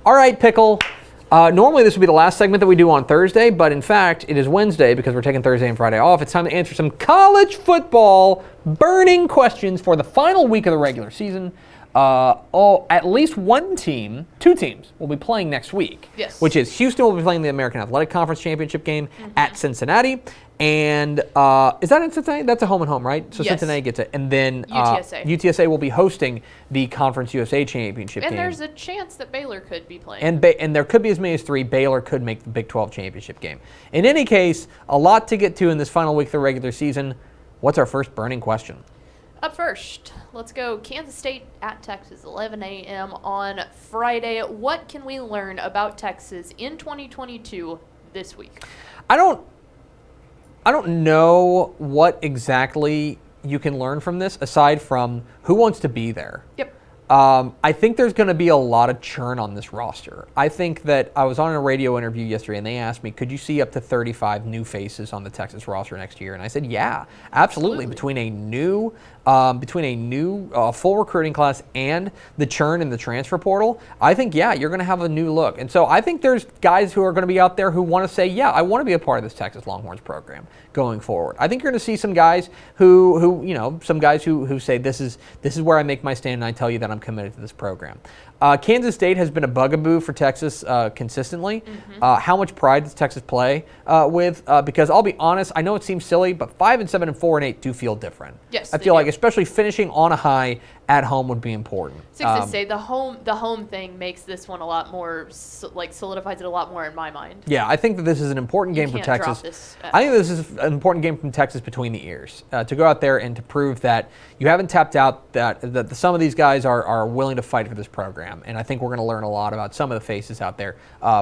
All right, Pickle. Normally this would be the last segment that we do on Thursday, but in fact it is Wednesday because we're taking Thursday and Friday off. It's time to answer some college football burning questions for the final week of the regular season. At least two teams will be playing next week. Yes. Which is Houston will be playing the American Athletic Conference Championship game at Cincinnati. And is that in Cincinnati? That's a home and home, right? So yes. Cincinnati gets it. And then UTSA will be hosting the Conference USA Championship game. And there's a chance that Baylor could be playing. And there could be as many as 3. Baylor could make the Big 12 Championship game. In any case, a lot to get to in this final week of the regular season. What's our first burning question? Up first, let's go Kansas State at Texas, 11 a.m. on Friday. What can we learn about Texas in 2022 this week? I don't know what exactly you can learn from this aside from who wants to be there. Yep. I think there's going to be a lot of churn on this roster. I think that I was on a radio interview yesterday and they asked me, could you see up to 35 new faces on the Texas roster next year? And I said, yeah, absolutely. Between a new full recruiting class and the churn in the transfer portal, I think, yeah, you're going to have a new look. And so I think there's guys who are going to be out there who want to say, yeah, I want to be a part of this Texas Longhorns program going forward. I think you're going to see some guys who say this is where I make my stand and I tell you that I'm committed to this program. Kansas State has been a bugaboo for Texas consistently. How much pride does Texas play with? Because I'll be honest, I know it seems silly, but 5-7 and 4-8 do feel different. Yes, I feel like especially finishing on a high at home would be important. To say the home thing makes this one a lot more solidifies it a lot more in my mind. Yeah, I think that this is an important game for Texas. I think this is an important game from Texas between the ears to go out there and to prove that you haven't tapped out, that some of these guys are willing to fight for this program. And I think we're going to learn a lot about some of the faces out there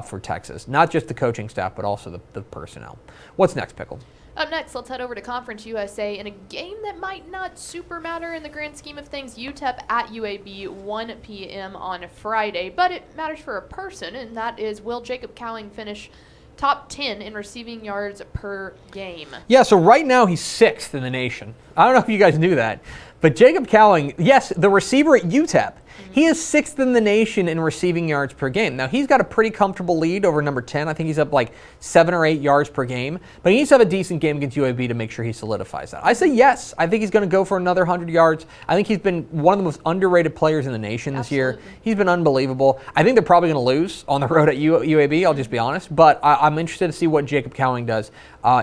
for Texas, not just the coaching staff, but also the personnel. What's next, Pickle? Up next, let's head over to Conference USA in a game that might not super matter in the grand scheme of things. UTEP at UAB, 1 p.m. on Friday, but it matters for a person, and that is, will Jacob Cowing finish top 10 in receiving yards per game? Yeah, so right now he's 6th in the nation. I don't know if you guys knew that, but Jacob Cowing, yes, the receiver at UTEP, he is 6th in the nation in receiving yards per game. Now, he's got a pretty comfortable lead over number 10. I think he's up like 7 or 8 yards per game. But he needs to have a decent game against UAB to make sure he solidifies that. I say yes. I think he's going to go for another 100 yards. I think he's been one of the most underrated players in the nation this year. He's been unbelievable. I think they're probably going to lose on the road at UAB, I'll just be honest. But I'm interested to see what Jacob Cowing does.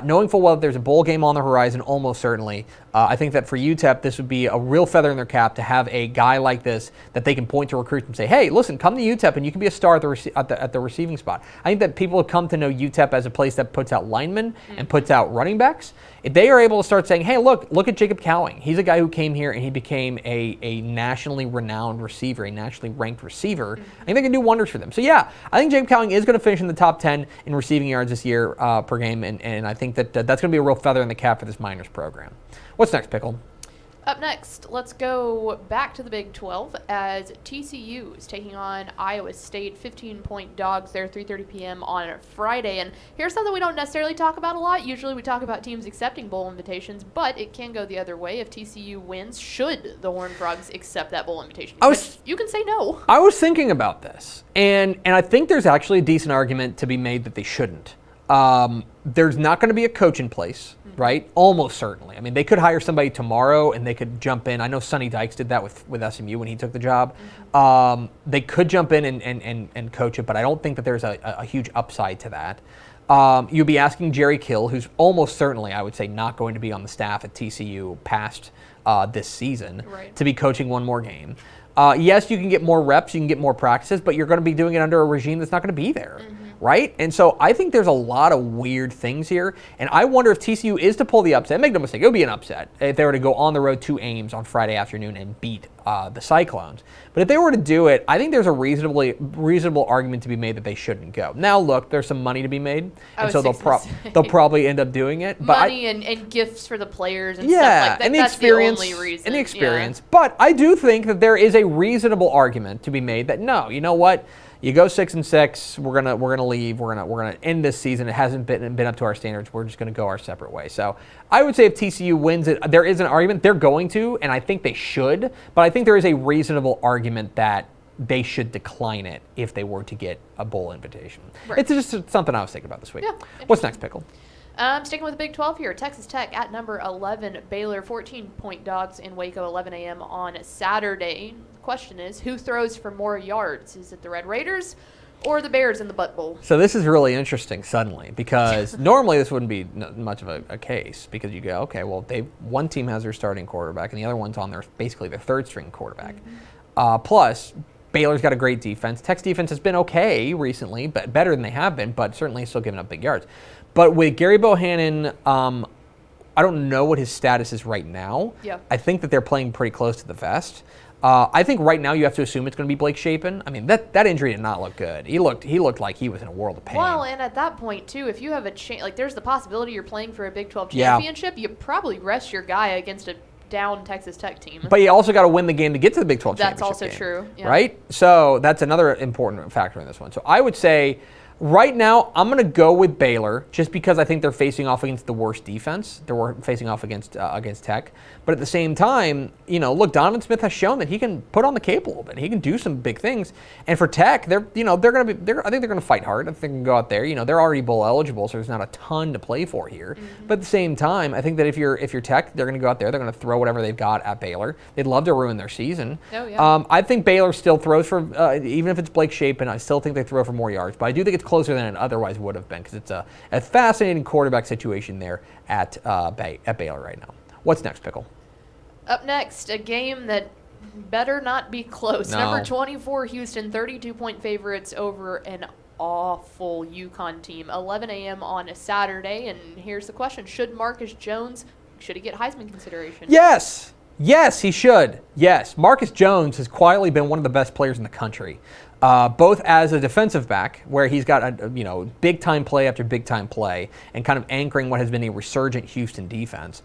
Knowing full well that there's a bowl game on the horizon, almost certainly, I think that for UTEP, this would be a real feather in their cap to have a guy like this that they can point to recruits and say, hey, listen, come to UTEP and you can be a star at the receiving spot. I think that people have come to know UTEP as a place that puts out linemen and puts out running backs. If they are able to start saying, hey, look at Jacob Cowing. He's a guy who came here and he became a nationally renowned receiver, a nationally ranked receiver. I think they can do wonders for them. So, yeah, I think Jacob Cowing is going to finish in the top 10 in receiving yards this year per game, and I think that that's going to be a real feather in the cap for this Miners program. What's next, Pickle? Up next, let's go back to the Big 12 as TCU is taking on Iowa State, 15-point dogs there, 3:30 p.m. on Friday. And here's something we don't necessarily talk about a lot. Usually we talk about teams accepting bowl invitations, but it can go the other way. If TCU wins, should the Horned Frogs accept that bowl invitation? You can say no. I was thinking about this, and I think there's actually a decent argument to be made that they shouldn't. There's not going to be a coach in place, right? Almost certainly. I mean, they could hire somebody tomorrow and they could jump in. I know Sonny Dykes did that with SMU when he took the job. They could jump in and coach it, but I don't think that there's a huge upside to that. You'll be asking Jerry Kill, who's almost certainly, I would say, not going to be on the staff at TCU past this season, to be coaching one more game. Yes, you can get more reps, you can get more practices, but you're going to be doing it under a regime that's not going to be there, right? And so I think there's a lot of weird things here, and I wonder if TCU is to pull the upset. Make no mistake, it would be an upset if they were to go on the road to Ames on Friday afternoon and beat the Cyclones. But if they were to do it, I think there's a reasonable argument to be made that they shouldn't go. Now, look, there's some money to be made, and so they'll probably end up doing it. But money and gifts for the players and stuff like that. And the that's experience, the only reason. And the experience. Yeah. But I do think that there is a reasonable argument to be made that no, you know what? You go 6-6. We're gonna leave. We're gonna end this season. It hasn't been up to our standards. We're just gonna go our separate way. So I would say if TCU wins it, there is an argument they're going to, and I think they should. But I think there is a reasonable argument that they should decline it if they were to get a bowl invitation. Right. It's just something I was thinking about this week. Yeah, What's next, Pickle? Sticking with the Big 12 here, Texas Tech at number 11, Baylor 14-point dogs in Waco, 11 a.m. on Saturday. The question is, who throws for more yards? Is it the Red Raiders or the Bears in the Butt Bowl? So this is really interesting suddenly, because normally this wouldn't be much of a case, because you go, okay, well, one team has their starting quarterback and the other one's on basically their third string quarterback. Plus, Baylor's got a great defense. Tech's defense has been okay recently, but better than they have been, but certainly still giving up big yards. But with Gary Bohannon, I don't know what his status is right now. Yeah. I think that they're playing pretty close to the vest. I think right now you have to assume it's going to be Blake Shapen. I mean, that injury did not look good. He looked like he was in a world of pain. Well, and at that point, too, if you have a chance, like there's the possibility you're playing for a Big 12 Yeah. championship, you probably rest your guy against a down Texas Tech team. But you also got to win the game to get to the Big 12 That's championship also game, true. Yeah. right? So that's another important factor in this one. So I would say right now I'm going to go with Baylor just because I think they're facing off against the worst defense. They're facing off against Tech. But at the same time, look, Donovan Smith has shown that he can put on the cape a little bit. He can do some big things. And for Tech, I think they're going to fight hard. I think they can go out there. They're already bowl eligible, so there's not a ton to play for here. But at the same time, I think that if you're Tech, they're going to go out there. They're going to throw whatever they've got at Baylor. They'd love to ruin their season. Oh, yeah. I think Baylor still throws for, even if it's Blake Shapen, I still think they throw for more yards. But I do think it's closer than it otherwise would have been because it's a fascinating quarterback situation there at Baylor right now. What's next, Pickle? Up next, a game that better not be close. No. Number 24, Houston, 32-point favorites over an awful UConn team. 11 a.m. on a Saturday. And here's the question. Should Marcus Jones, should he get Heisman consideration? Yes. Yes, he should. Yes. Marcus Jones has quietly been one of the best players in the country, both as a defensive back, where he's got big-time play after big-time play and kind of anchoring what has been a resurgent Houston defense.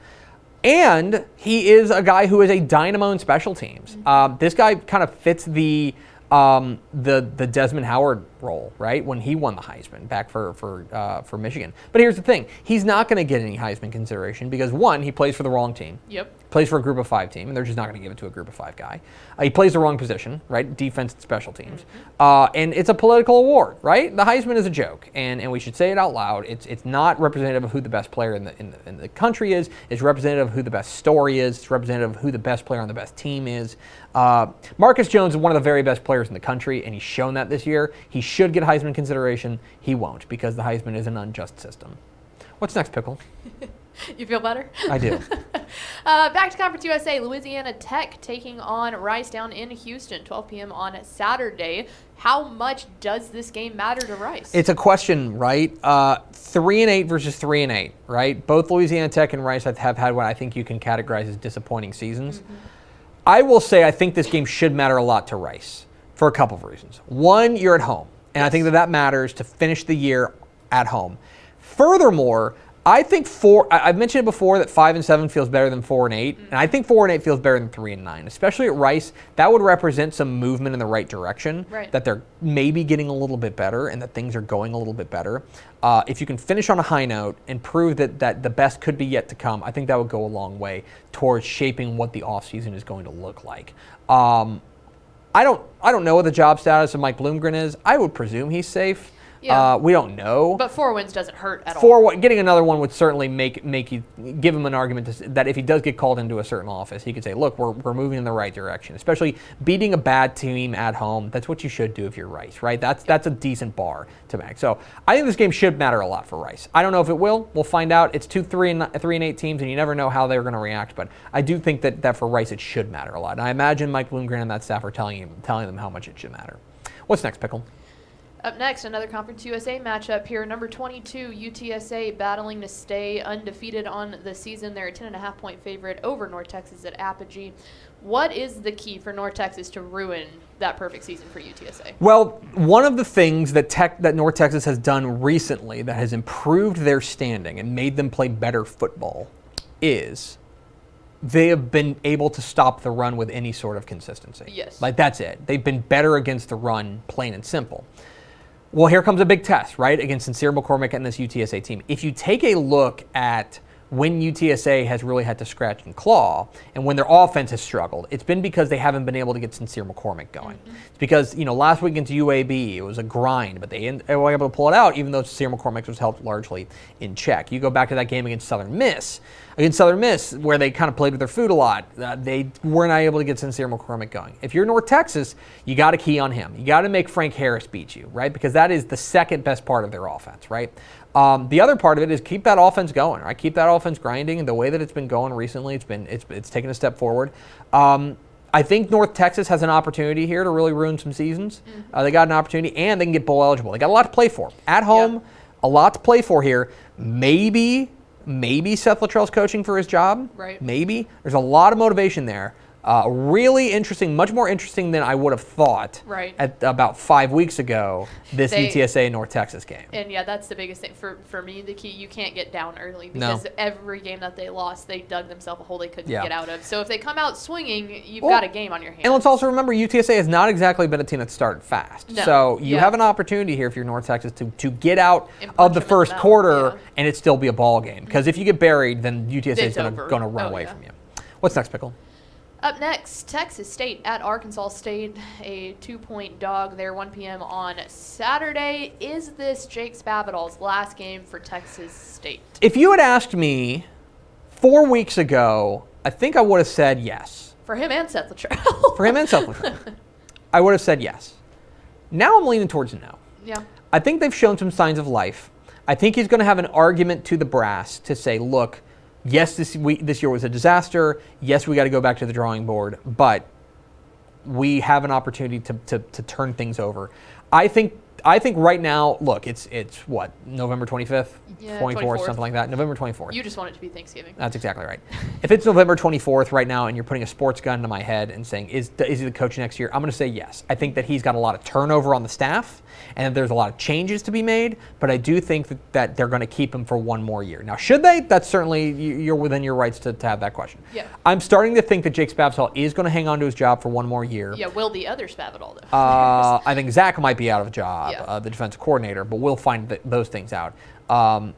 And he is a guy who is a dynamo in special teams. This guy kind of fits the Desmond Howard role, right? When he won the Heisman back for Michigan. But here's the thing: he's not going to get any Heisman consideration because one, he plays for the wrong team. Yep. Plays for a group of 5 team, and they're just not going to give it to a group of 5 guy. He plays the wrong position, right? Defense and special teams. And it's a political award, right? The Heisman is a joke, and we should say it out loud. It's not representative of who the best player in the country is. It's representative of who the best story is. It's representative of who the best player on the best team is. Marcus Jones is one of the very best players in the country, and he's shown that this year. He should get Heisman consideration. He won't because the Heisman is an unjust system. What's next, Pickle? You feel better? I do. Back to Conference USA, Louisiana Tech taking on Rice down in Houston, 12 p.m. on Saturday. How much does this game matter to Rice? It's a question, right? 3-8 versus 3-8, right? Both Louisiana Tech and Rice have had what I think you can categorize as disappointing seasons. I will say I think this game should matter a lot to Rice for a couple of reasons. One, you're at home, and I think that matters to finish the year at home. Furthermore, I think I've mentioned it before that 5-7 feels better than 4-8, and I think 4-8 feels better than 3-9, especially at Rice. That would represent some movement in the right direction, right. That they're maybe getting a little bit better and that things are going a little bit better. If you can finish on a high note and prove that the best could be yet to come, I think that would go a long way towards shaping what the offseason is going to look like. I don't know what the job status of Mike Bloomgren is. I would presume he's safe. Yeah. We don't know. But 4 wins doesn't hurt at all. Getting another one would certainly make you give him an argument that if he does get called into a certain office, he could say, look, we're moving in the right direction. Especially beating a bad team at home. That's what you should do if you're Rice, right? That's a decent bar to make. So I think this game should matter a lot for Rice. I don't know if it will. We'll find out. It's 3-8 teams, and you never know how they're going to react. But I do think that for Rice it should matter a lot. And I imagine Mike Bloomgren and that staff are telling them how much it should matter. What's next, Pickle? Up next, another Conference USA matchup here. Number 22, UTSA battling to stay undefeated on the season. They're a 10.5-point favorite over North Texas at Apogee. What is the key for North Texas to ruin that perfect season for UTSA? Well, one of the things that North Texas has done recently that has improved their standing and made them play better football is they have been able to stop the run with any sort of consistency. Yes. Like, that's it. They've been better against the run, plain and simple. Well, here comes a big test, right, against Sincere McCormick and this UTSA team. If you take a look at when UTSA has really had to scratch and claw and when their offense has struggled, it's been because they haven't been able to get Sincere McCormick going. It's because, last week against UAB, it was a grind, but they were able to pull it out even though Sincere McCormick was held largely in check. You go back to that game against Southern Miss, where they kind of played with their food a lot. They were not able to get Sincere McCormick going. If you're North Texas, you got to key on him. You got to make Frank Harris beat you, right? Because that is the second best part of their offense, right? The other part of it is keep that offense going, right? Keep that offense grinding, and the way that it's been going recently, it's taken a step forward. I think North Texas has an opportunity here to really ruin some seasons. They got an opportunity, and they can get bowl eligible. They got a lot to play for at home. A lot to play for here. Maybe Seth Luttrell's coaching for his job. Right. Maybe there's a lot of motivation there. Really interesting, much more interesting than I would have thought at about 5 weeks ago, this UTSA North Texas game. And yeah, that's the biggest thing. For me, the key, you can't get down early because every game that they lost, they dug themselves a hole they couldn't get out of. So if they come out swinging, you've got a game on your hands. And let's also remember, UTSA has not exactly been a team that started fast. No. So you have an opportunity here if you're North Texas to get out of the first quarter and it still be a ball game. Because if you get buried, then UTSA is going to run away from you. What's next, Pickle? Up next, Texas State at Arkansas State, a 2-point dog there, 1 p.m. on Saturday. Is this Jake Spavital's last game for Texas State? If you had asked me 4 weeks ago, I think I would have said yes. For him and Seth Luttrell. I would have said yes. Now I'm leaning towards no. Yeah. I think they've shown some signs of life. I think he's going to have an argument to the brass to say, look, yes, this year was a disaster. Yes, we got to go back to the drawing board, but we have an opportunity to turn things over. I think right now, look, it's what, November 25th, 24th, something like that. November 24th. You just want it to be Thanksgiving. That's exactly right. If it's November 24th right now and you're putting a sports gun to my head and saying, is he the coach next year? I'm going to say yes. I think that he's got a lot of turnover on the staff and that there's a lot of changes to be made, but I do think that they're going to keep him for one more year. Now, should they? That's certainly, you're within your rights to have that question. Yeah. I'm starting to think that Jake Spavital is going to hang on to his job for one more year. Yeah, will the other Spavital, though? I think Zach might be out of a job, the defensive coordinator, but we'll find those things out.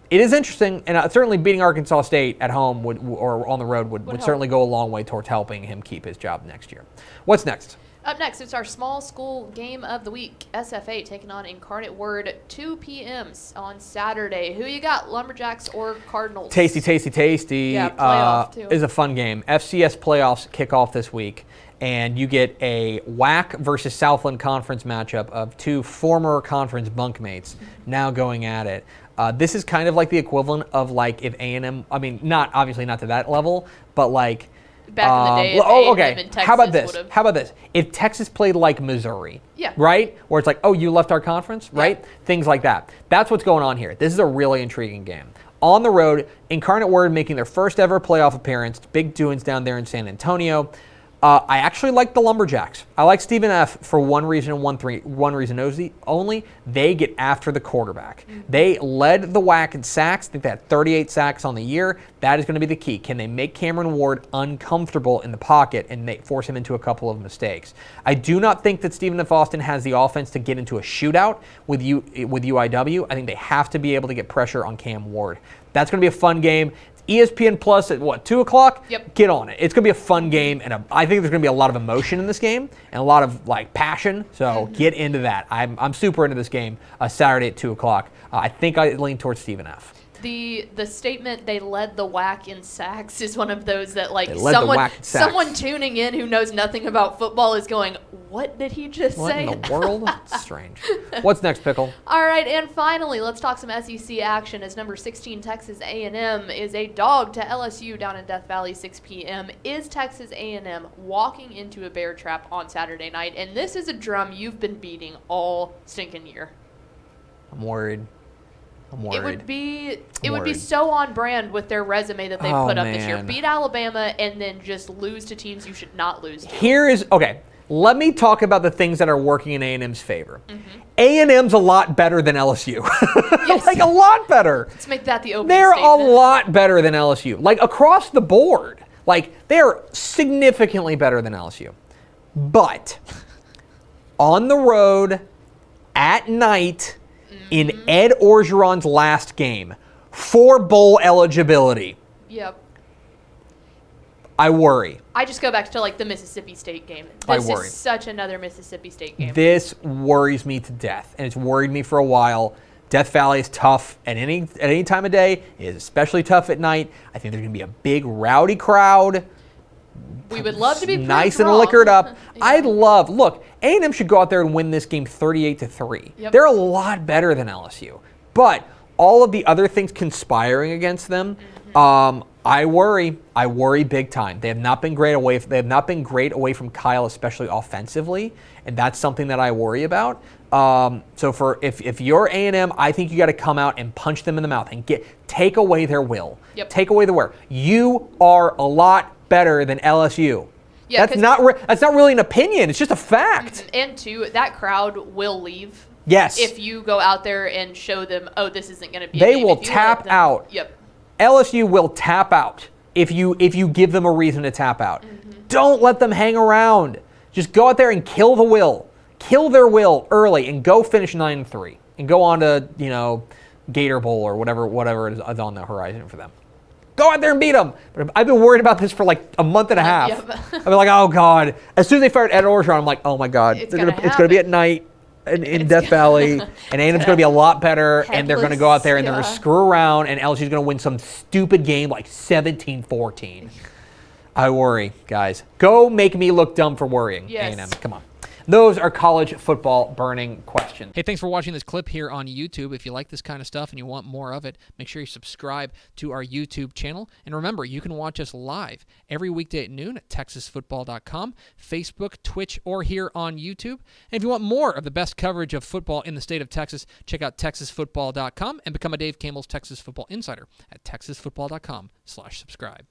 It is interesting, and certainly beating Arkansas State at home or on the road would certainly go a long way towards helping him keep his job next year. What's next? Up next, it's our small school game of the week. SFA taking on Incarnate Word, 2 p.m. on Saturday. Who you got, Lumberjacks or Cardinals? Tasty. Yeah, playoff too. Is a fun game. FCS playoffs kick off this week, and you get a WAC versus Southland Conference matchup of two former conference bunkmates now going at it. This is kind of like the equivalent of like if A&M, I mean, obviously not to that level, but like back in the day. Okay. And Texas How about this? would've. How about this? If Texas played like Missouri, right? Where it's like, oh, you left our conference, right? Things like that. That's what's going on here. This is a really intriguing game. On the road, Incarnate Word making their first ever playoff appearance. Big doings down there in San Antonio. I actually like the Lumberjacks. I like Stephen F. for one reason and one reason only. They get after the quarterback. They led the WAC in sacks. I think they had 38 sacks on the year. That is going to be the key. Can they make Cameron Ward uncomfortable in the pocket and force him into a couple of mistakes? I do not think that Stephen F. Austin has the offense to get into a shootout with UIW. I think they have to be able to get pressure on Cam Ward. That's going to be a fun game. ESPN Plus at 2 o'clock? Yep. Get on it. It's going to be a fun game, and I think there's going to be a lot of emotion in this game and a lot of like passion. So get into that. I'm super into this game. Saturday at 2 o'clock. I think I lean towards Stephen F. The statement they led the WAC in sacks is one of those that like someone tuning in who knows nothing about football is going, what did he just say? What in the world? It's strange. What's next, Pickle? All right, and finally, let's talk some SEC action as number 16 Texas A&M is a dog to LSU down in Death Valley, 6 p.m. Is Texas A&M walking into a bear trap on Saturday night? And this is a drum you've been beating all stinking year. I'm worried. It would be so on brand with their resume that they put up this year. Beat Alabama and then just lose to teams you should not lose to. Let me talk about the things that are working in A&M's favor. A&M's a lot better than LSU. Yes. Like a lot better. Let's make that the opening They're statement. a lot better than LSU. Like across the board. Like they're significantly better than LSU. But on the road at night in Ed Orgeron's last game for bowl eligibility. Yep. I worry. I just go back to like the Mississippi State game. I This worry. is such another Mississippi State game. This worries me to death, and it's worried me for a while. Death Valley is tough at any time of day. It is especially tough at night. I think there's going to be a big rowdy crowd. We would love to be proved nice and wrong. liquored up. Yeah. Look, A&M should go out there and win this game 38-3. Yep. They're a lot better than LSU. But all of the other things conspiring against them, I worry big time. They have not been great away. They have not been great away from Kyle, especially offensively, and that's something that I worry about. So if you're A&M, I think you got to come out and punch them in the mouth and take away their will. Yep. Take away the will. You are a lot better than LSU. Yeah, that's not really an opinion. It's just a fact. And two, that crowd will leave. Yes. If you go out there and show them, oh, this isn't going to be. They a game. will If you tap let them- out. Yep. LSU will tap out if you give them a reason to tap out. Don't let them hang around. Just go out there and kill the will. Kill their will early and go finish 9-3 and go on to, Gator Bowl or whatever is on the horizon for them. Go out there and beat them. But I've been worried about this for like a month and a half. Yep. I've been like, oh God. As soon as they fired Ed Orgeron, I'm like, oh my God. It's It's gonna gonna be at night in Death Valley, and A&M's going to be a lot better, and they're going to go out there and they're going to screw around, and LSU's going to win some stupid game like 17-14. I worry, guys. Go make me look dumb for worrying, Yes. A&M. Come on. Those are college football burning questions. Hey, thanks for watching this clip here on YouTube. If you like this kind of stuff and you want more of it, make sure you subscribe to our YouTube channel. And remember, you can watch us live every weekday at noon at TexasFootball.com, Facebook, Twitch, or here on YouTube. And if you want more of the best coverage of football in the state of Texas, check out TexasFootball.com and become a Dave Campbell's Texas Football Insider at TexasFootball.com/subscribe.